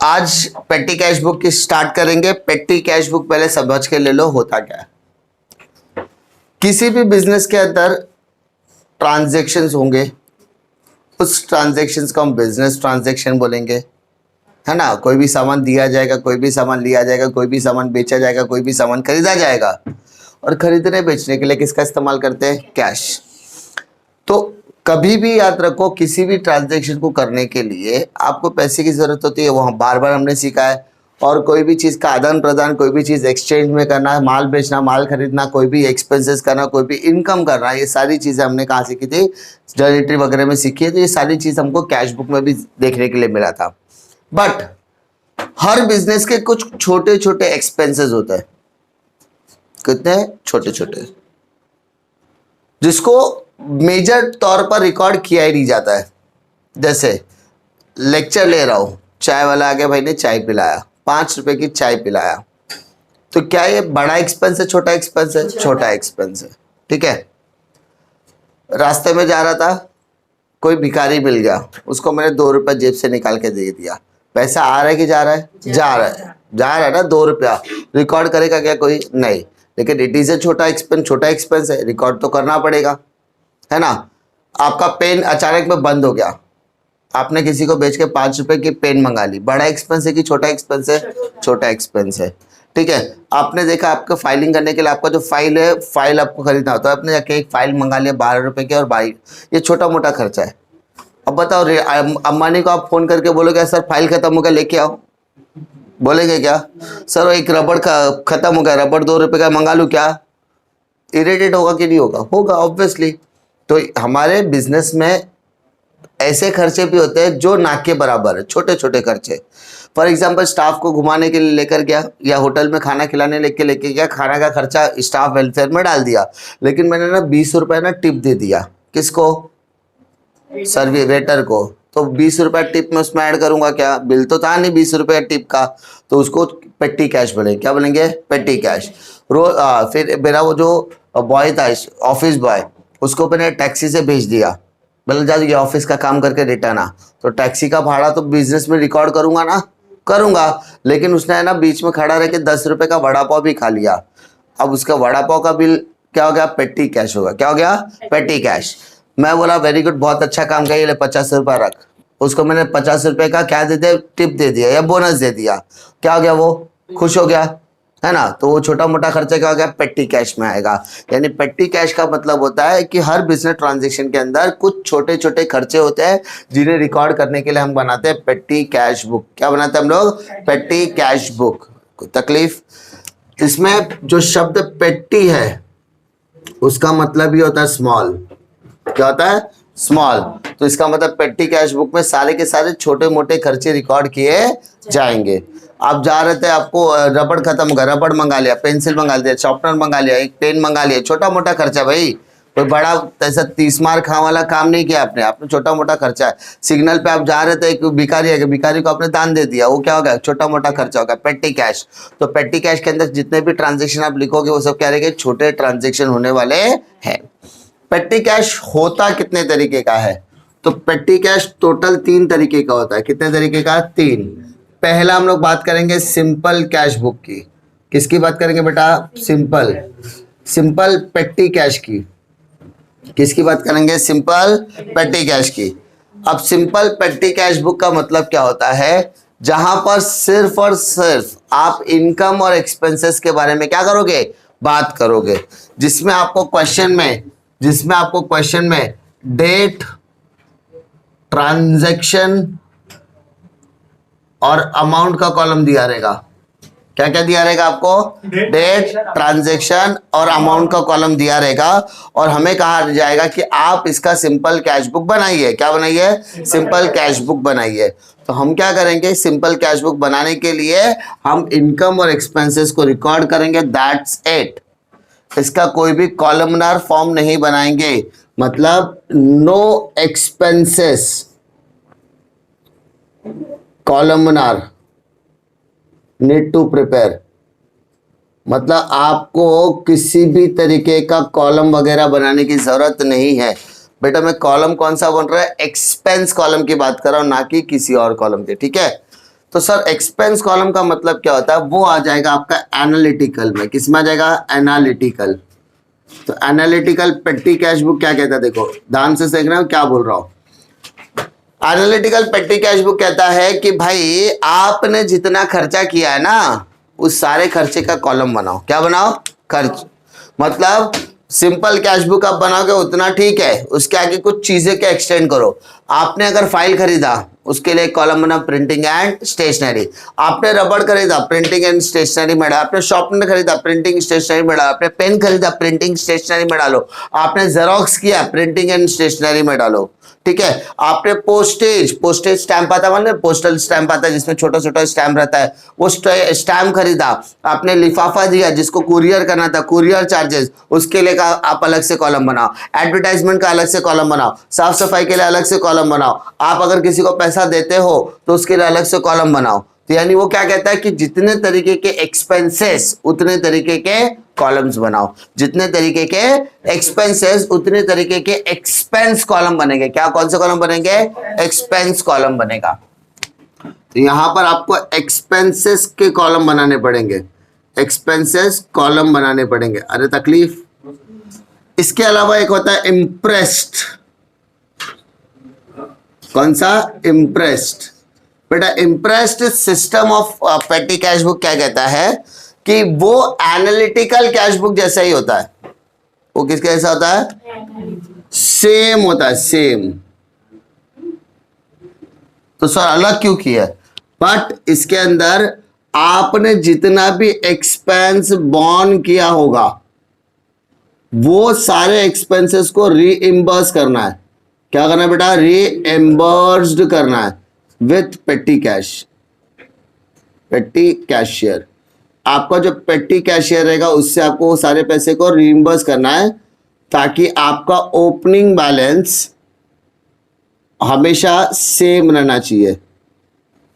आज पेटी cash book की स्टार्ट करेंगे। पेटी कैश बुक पहले समझ के ले लो होता क्या है। किसी भी बिजनेस के अंदर ट्रांजैक्शंस होंगे, उस ट्रांजैक्शंस को हम बिजनेस ट्रांजैक्शन बोलेंगे, है ना। कोई भी सामान दिया जाएगा, कोई भी सामान लिया जाएगा, कोई भी सामान बेचा जाएगा, कोई भी सामान खरीदा जाएगा, और खरीदने बेचने के लिए किसका इस्तेमाल करते हैं? कैश। तो कभी भी याद रखो, किसी भी ट्रांजैक्शन को करने के लिए आपको पैसे की जरूरत होती है, वहाँ बार बार हमने सीखा है। और कोई भी चीज़ का आदान प्रदान, कोई भी चीज़ एक्सचेंज में करना, माल बेचना, माल खरीदना, कोई भी एक्सपेंसेस करना, कोई भी इनकम करना, ये सारी चीज़ें हमने कहाँ सीखी थी? जर्नल वगैरह में सीखी है। तो ये सारी चीज़ हमको कैश बुक में भी देखने के लिए मिला था। बट हर बिजनेस के कुछ छोटे छोटे एक्सपेंसेस होते हैं। कितने छोटे छोटे, जिसको मेजर तौर पर रिकॉर्ड किया ही नहीं जाता है। जैसे लेक्चर ले रहा हूं, चाय वाला आ गया, भाई ने चाय पिलाया, 5 रुपए की चाय पिलाया, तो क्या ये बड़ा एक्सपेंस है, छोटा एक्सपेंस है? छोटा एक्सपेंस है, ठीक है। रास्ते में जा रहा था, कोई भिखारी मिल गया, उसको मैंने 2 रुपया जेब से निकाल के दे दिया। पैसा आ रहा है कि जा रहा है? जा रहा है, जा रहा है ना। 2 रुपया रिकॉर्ड करेगा क्या कोई? नहीं। लेकिन इट इज ए छोटा एक्सपेंस, छोटा एक्सपेंस है, रिकॉर्ड तो करना पड़ेगा, है ना। आपका पेन अचानक में बंद हो गया, आपने किसी को बेच के 5 रुपए की पेन मंगा ली, बड़ा एक्सपेंस है कि छोटा एक्सपेंस है? छोटा एक्सपेंस है, ठीक है। आपने देखा, आपको फाइलिंग करने के लिए आपका जो फाइल है, फाइल आपको खरीदना होता है, आपने जाके एक फाइल मंगा लिया 12 रुपए की, और भाई ये छोटा मोटा खर्चा है। अब बताओ, अंबानी को आप फोन करके बोलोगे सर फाइल खत्म हो गया, लेके आओ, बोलेंगे क्या? सर एक रबड़ का खत्म हो गया, रबड़ 2 रुपए का मंगा लूं क्या? इरिटेट होगा कि नहीं होगा? होगा, ऑब्वियसली। तो हमारे बिजनेस में ऐसे खर्चे भी होते हैं जो ना के बराबर है, छोटे छोटे खर्चे। फॉर एग्जाम्पल, स्टाफ को घुमाने के लिए लेकर गया, या होटल में खाना खिलाने लेके गया, खाना का खर्चा स्टाफ वेलफेयर में डाल दिया, लेकिन मैंने ना 20 रुपए ना टिप दे दिया। किसको? सर्वे वेटर को। तो 20 रुपया टिप में उसमें ऐड करूंगा क्या? बिल तो था नहीं 20 रुपया टिप का, तो उसको पेटी कैश बोलेंगे। क्या बोलेंगे? पेटी कैश। फिर मेरा वो जो बॉय था, ऑफिस बॉय, उसको मैंने टैक्सी से भेज दिया, मतलब जा ये ऑफिस का काम करके रिटर्न आ, तो टैक्सी का भाड़ा तो बिजनेस में रिकॉर्ड करूंगा ना, करूंगा। लेकिन उसने है ना बीच में खड़ा रह के 10 रुपए का वड़ा पाव भी खा लिया। अब उसका वड़ा पाव का बिल क्या हो गया? पेटी कैश होगा। क्या हो गया? पेटी कैश। मैं बोला वेरी गुड, बहुत अच्छा काम किया, ले 50 रुपया रख। उसको मैंने 50 रुपए का क्या दे दिया? टिप दे दिया या बोनस दे दिया। क्या हो गया? वो खुश हो गया, है ना। तो वो छोटा मोटा खर्चा क्या हो गया? पेटी कैश में आएगा। यानी पेटी कैश का मतलब होता है कि हर बिजनेस ट्रांजैक्शन के अंदर कुछ छोटे छोटे खर्चे होते हैं, जिन्हें रिकॉर्ड करने के लिए हम बनाते हैं पेटी कैश बुक। क्या बनाते हैं हम लोग? पेटी कैश बुक। कोई तकलीफ? इसमें जो शब्द पेटी है उसका मतलब ही होता है स्मॉल। क्या होता है? स्मॉल। तो इसका मतलब पेटी कैश बुक में सारे के सारे छोटे मोटे खर्चे रिकॉर्ड किए जाएंगे। आप जा रहे थे, आपको रबड़ खत्म हो गया, रबड़ मंगा लिया, पेंसिल मंगा लिया, शॉर्पनर मंगा लिया, एक पेन मंगा लिया, छोटा मोटा खर्चा भाई, कोई बड़ा ऐसा 30 मार खा वाला काम नहीं किया आपने, आपने छोटा मोटा खर्चा है। सिग्नल पे आप जा रहे थे, एक भिखारी है, भिखारी को आपने दान दे दिया, वो क्या होगा? छोटा मोटा खर्चा होगा, पेटी कैश। तो पेटी कैश के अंदर जितने भी ट्रांजेक्शन आप लिखोगे वो सब क्या रहेंगे? छोटे ट्रांजेक्शन होने वाले हैं। पेटी कैश होता कितने तरीके का है? तो पेटी कैश टोटल 3 तरीके का होता है। कितने तरीके का? 3। पहला हम लोग बात करेंगे सिंपल कैश बुक की। किसकी बात करेंगे बेटा? सिंपल। सिंपल पेटी कैश की। किसकी बात करेंगे? सिंपल पेटी कैश की। अब सिंपल पेटी कैश बुक का मतलब क्या होता है? जहां पर सिर्फ और सिर्फ आप इनकम और एक्सपेंसेस के बारे में क्या करोगे? बात करोगे। जिसमें आपको क्वेश्चन में डेट, ट्रांजैक्शन और अमाउंट का कॉलम दिया रहेगा। क्या क्या दिया रहेगा आपको? डेट, ट्रांजैक्शन और अमाउंट का कॉलम दिया रहेगा। और हमें कहा जाएगा कि आप इसका सिंपल कैश बुक बनाइए। क्या बनाइए? सिंपल कैश बुक बनाइए। तो हम क्या करेंगे? सिंपल कैश बुक बनाने के लिए हम इनकम और एक्सपेंसेस को रिकॉर्ड करेंगे, दैट्स इट। इसका कोई भी कॉलमनार फॉर्म नहीं बनाएंगे, मतलब no expenses columnar need to prepare. मतलब आपको किसी भी तरीके का कॉलम वगैरह बनाने की जरूरत नहीं है। बेटा मैं कॉलम कौन सा बन रहा है? एक्सपेंस कॉलम की बात कर रहा हूं, ना कि किसी और कॉलम के, ठीक है। तो सर एक्सपेंस कॉलम का मतलब क्या होता है, वो आ जाएगा आपका एनालिटिकल में। किस में आ जाएगा, एनालिटिकल। तो एनालिटिकल पेटी कैश बुक क्या कहता है, देखो ध्यान से देख रहे हो क्या बोल रहा हूं। एनालिटिकल पेटी कैश बुक कहता है कि भाई आपने जितना खर्चा किया है ना, उस सारे खर्चे का कॉलम बनाओ। क्या बनाओ, खर्च। मतलब सिंपल कैश बुक आप बनाओगे उतना ठीक है, उसके आगे कुछ चीजें क्या एक्सटेंड करो। आपने अगर फाइल खरीदा उसके लिए कॉलम बना प्रिंटिंग एंड स्टेशनरी। आपने रबड़ खरीदा, प्रिंटिंग एंड स्टेशनरी में डालो। आपने शॉर्पनर खरीदा, प्रिंटिंग स्टेशनरी में डालो। आपने पेन खरीदा, प्रिंटिंग स्टेशनरी में डालो। आपने जेरोक्स किया, प्रिंटिंग एंड स्टेशनरी में डालो। ठीक है। आपने पोस्टेज स्टैंप आता है, पोस्टल स्टैंप आता है जिसमें छोटा छोटा स्टैंप रहता है, वो स्टैंप खरीदा। आपने लिफाफा दिया जिसको कुरियर करना था, कुरियर चार्जेस, उसके लिए आप अलग से कॉलम बनाओ। एडवर्टाइजमेंट का अलग से कॉलम बनाओ। साफ सफाई के लिए अलग से कॉलम बनाओ। आप अगर किसी को पैसा देते हो तो उसके लिए अलग से कॉलम बनाओ। तो यानी वो क्या कहता है कि जितने तरीके के एक्सपेंसेस उतने तरीके के कॉलम्स बनाओ। जितने तरीके के एक्सपेंसेस उतने तरीके के एक्सपेंस कॉलम बनेंगे। क्या, कौन से कॉलम बनेंगे, एक्सपेंस कॉलम बनेगा। तो यहां पर आपको एक्सपेंसेस के कॉलम बनाने पड़ेंगे, एक्सपेंसेस कॉलम बनाने पड़ेंगे। अरे तकलीफ। इसके अलावा एक होता है इम्प्रेस्ड। कौन सा, इम्प्रेस्ड। बेटा इम्प्रेस्ड सिस्टम ऑफ पेटी कैश बुक क्या कहता है कि वो एनालिटिकल कैश बुक जैसा ही होता है। वो किसके जैसा होता है, सेम होता है, सेम। तो सर अलग क्यों किया है, बट इसके अंदर आपने जितना भी एक्सपेंस बॉर्न किया होगा वो सारे एक्सपेंसेस को रीइंबर्स करना है। क्या करना है बेटा, रीइंबर्स्ड करना है विथ पेटी कैश, पेटी कैशियर। आपका जो पेटी कैशियर रहेगा उससे आपको वो सारे पैसे को रीइंबर्स करना है, ताकि आपका ओपनिंग बैलेंस हमेशा सेम रहना चाहिए।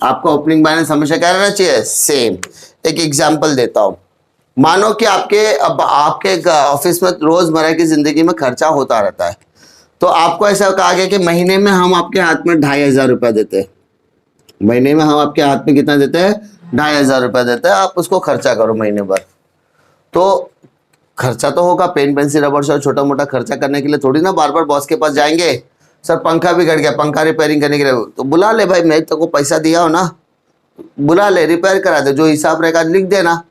आपका ओपनिंग बैलेंस हमेशा क्या रहना चाहिए, सेम। एक एग्जांपल देता हूं। मानो कि आपके ऑफिस में रोजमर्रा की जिंदगी में खर्चा होता रहता है, तो आपको ऐसा कहा गया कि महीने में हम आपके हाथ में 2500 रुपया देते हैं। महीने में हम आपके हाथ में कितना देते हैं, 2500 रुपया देते हैं। आप उसको खर्चा करो महीने भर। तो खर्चा तो होगा, पेन पेंसिल रबड़ से छोटा मोटा खर्चा करने के लिए थोड़ी ना बार बार बॉस के पास जाएंगे। सर पंखा बिगड़ गया, पंखा रिपेयरिंग करने के लिए, तो बुला ले भाई, मैं तो को पैसा दिया हो ना, बुला ले, रिपेयर करा दे, जो हिसाब रहेगा लिख देना,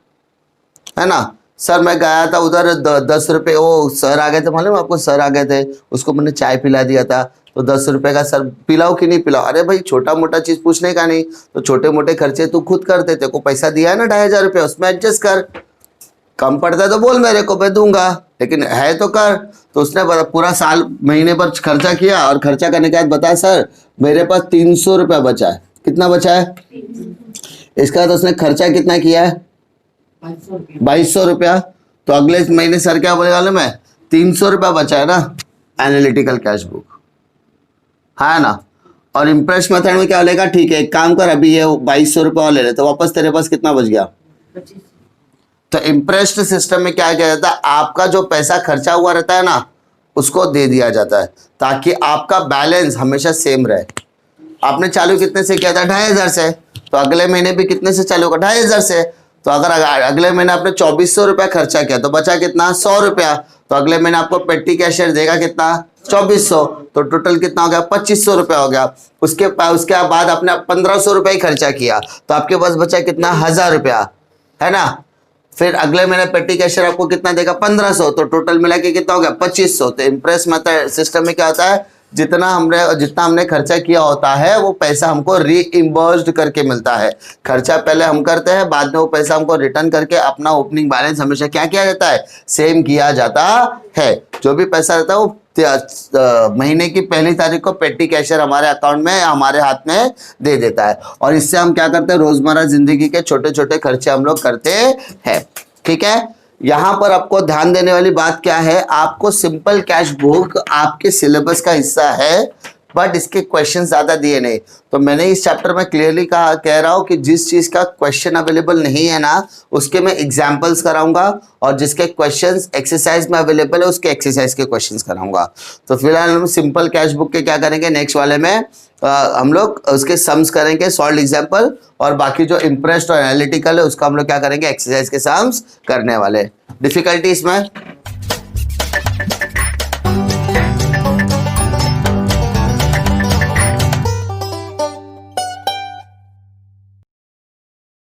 है ना। सर मैं गया था उधर 10 रुपये, वो सर आ गए थे, मालूम आपको, सर आ गए थे, उसको मैंने चाय पिला दिया था, तो 10 रुपये का सर पिलाओ कि नहीं पिलाओ। अरे भाई छोटा मोटा चीज पूछने का नहीं, तो छोटे मोटे खर्चे तू खुद कर देते, को पैसा दिया है ना 2500 रुपये, उसमें एडजस्ट कर। कम पड़ता है तो बोल मेरे को, मैं दूंगा, लेकिन है तो कर। तो उसने पूरा साल महीने पर खर्चा किया, और खर्चा करने के बाद बताया सर मेरे पास 300 रुपया बचा है। कितना बचा है, इसका बाद उसने खर्चा कितना किया है, 2200 रुपया। तो अगले महीने सर क्या बोलेगा, मैं 300 रुपया बचा है ना, एनालिटिकल कैश बुक, है ना। और इम्प्रेस मेथड में क्या बोलेगा, ठीक है एक काम कर, अभी ये 2200 रुपया ले ले, तो वापस तेरे पास कितना बच गया। तो इम्प्रेस्ड सिस्टम में क्या किया जाता है, आपका जो पैसा खर्चा हुआ रहता है ना, उसको दे दिया जाता है, ताकि आपका बैलेंस हमेशा सेम रहे। आपने चालू कितने से किया था, 2500 से, तो अगले महीने भी कितने से चालू होगा, 2500 से। तो अगर अगले महीने आपने 2400 रुपया खर्चा किया, तो बचा कितना, 100 रुपया। तो अगले महीने आपको पेटी कैशियर देगा कितना, 2400, तो टोटल कितना हो गया, 2500 रुपया हो गया। उसके बाद आपने 1500 रुपया ही खर्चा किया, तो आपके पास बचा कितना, 1000 रुपया, है ना। फिर अगले महीने पेटी कैशियर आपको कितना देगा, 1500, तो टोटल मिला के कितना हो गया, 2500। तो इम्प्रेस मेथड सिस्टम में क्या होता है, जितना हमने खर्चा किया होता है वो पैसा हमको रीइंबर्स्ड करके मिलता है। खर्चा पहले हम करते हैं, बाद में वो पैसा हमको रिटर्न करके अपना ओपनिंग बैलेंस हमेशा क्या किया जाता है, सेम किया जाता है। जो भी पैसा रहता है वो महीने की पहली तारीख को पेटी कैशियर हमारे अकाउंट में, हमारे हाथ में दे देता है। और इससे हम क्या करते हैं, रोजमर्रा जिंदगी के छोटे छोटे खर्चे हम लोग करते हैं। ठीक है। यहां पर आपको ध्यान देने वाली बात क्या है, आपको सिंपल कैश बुक आपके सिलेबस का हिस्सा है, बट इसके क्वेश्चन ज्यादा दिए नहीं। तो मैंने इस चैप्टर में क्लियरली कह रहा हूँ कि जिस चीज का क्वेश्चन अवेलेबल नहीं है ना उसके मैं एग्जाम्पल्स कराऊंगा, और जिसके क्वेश्चंस एक्सरसाइज में अवेलेबल है उसके एक्सरसाइज के क्वेश्चंस कराऊंगा। तो फिलहाल हम सिंपल कैश बुक के क्या करेंगे, नेक्स्ट वाले में हम लोग उसके सम्स करेंगे, सॉल्व एग्जाम्पल, और बाकी जो इम्प्रेस्ड और एनालिटिकल है उसका हम लोग क्या करेंगे, एक्सरसाइज के सम्स करने वाले। डिफिकल्टी इसमें